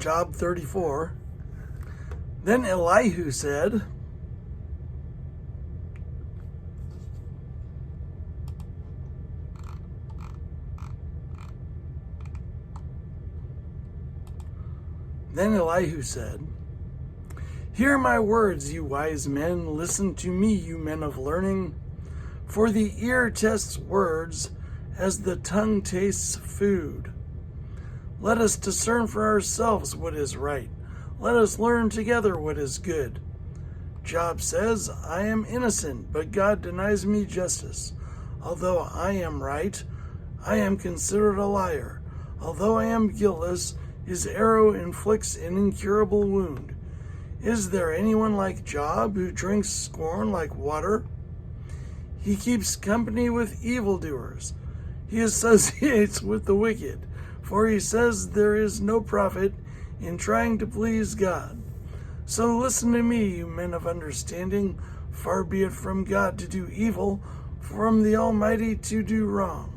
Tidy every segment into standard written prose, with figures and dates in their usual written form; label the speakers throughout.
Speaker 1: Job 34. Then Elihu said, Hear my words, you wise men. Listen to me, you men of learning. For the ear tests words as the tongue tastes food. Let us discern for ourselves what is right. Let us learn together what is good. Job says, I am innocent, but God denies me justice. Although I am right, I am considered a liar. Although I am guiltless, his arrow inflicts an incurable wound. Is there anyone like Job who drinks scorn like water? He keeps company with evildoers. He associates with the wicked, for he says there is no profit in trying to please God. So listen to me, you men of understanding. Far be it from God to do evil, from the Almighty to do wrong.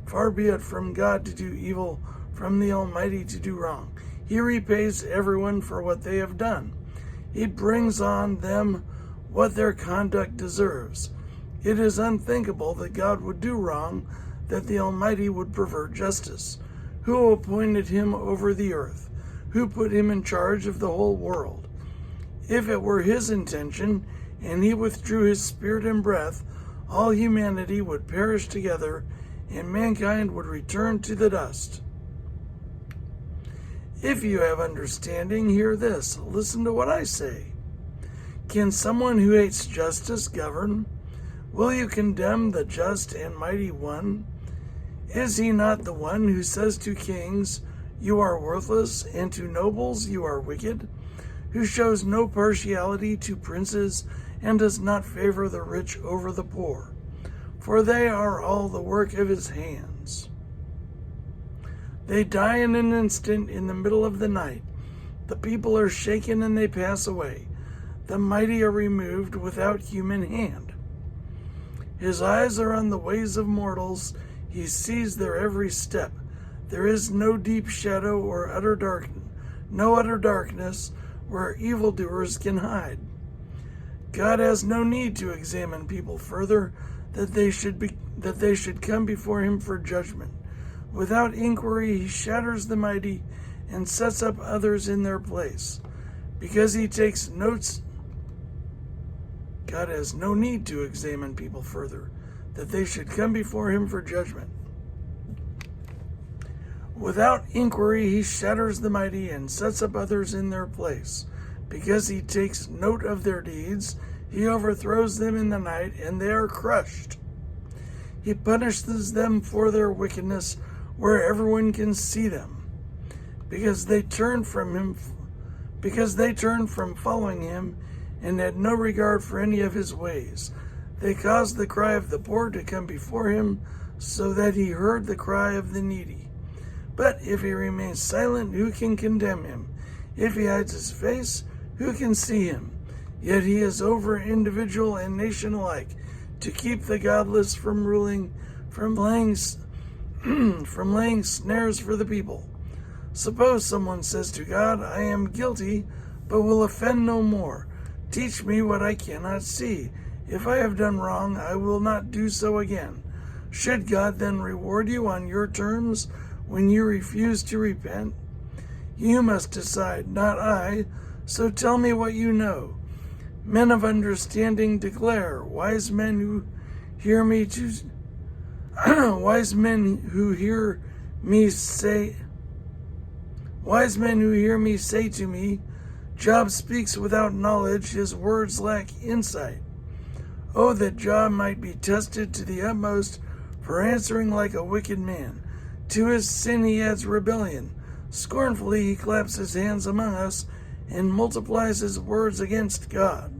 Speaker 1: Far be it from God to do evil, from the Almighty to do wrong. He repays everyone for what they have done. He brings on them what their conduct deserves. It is unthinkable that God would do wrong, that the Almighty would pervert justice. Who appointed him over the earth? Who put him in charge of the whole world? If it were his intention, and he withdrew his spirit and breath, all humanity would perish together, and mankind would return to the dust. If you have understanding, hear this. Listen to what I say. Can someone who hates justice govern? Will you condemn the just and mighty one? Is he not the one who says to kings, you are worthless, and to nobles, you are wicked? Who shows no partiality to princes, and does not favor the rich over the poor? For they are all the work of his hands. They die in an instant in the middle of the night. The people are shaken and they pass away. The mighty are removed without human hand. His eyes are on the ways of mortals. He sees their every step. There is no deep shadow or no utter darkness where evildoers can hide. God has no need to examine people further, that they should come before him for judgment. Without inquiry, he shatters the mighty and sets up others in their place. Because he takes notes, God has no need to examine people further, that they should come before him for judgment. Without inquiry, he shatters the mighty and sets up others in their place. Because he takes note of their deeds, he overthrows them in the night, and they are crushed. He punishes them for their wickedness, where everyone can see them, because they turned from following him and had no regard for any of his ways. They caused the cry of the poor to come before him, so that he heard the cry of the needy. But if he remains silent, who can condemn him? If he hides his face, who can see him? Yet he is over individual and nation alike, to keep the godless from laying snares for the people. Suppose someone says to God, I am guilty, but will offend no more. Teach me what I cannot see. If I have done wrong, I will not do so again. Should God then reward you on your terms when you refuse to repent? You must decide, not I, so tell me what you know. Men of understanding declare, wise men who hear me say to me, Job speaks without knowledge, his words lack insight. Oh, that Job might be tested to the utmost for answering like a wicked man. To his sin he adds rebellion. Scornfully he claps his hands among us and multiplies his words against God.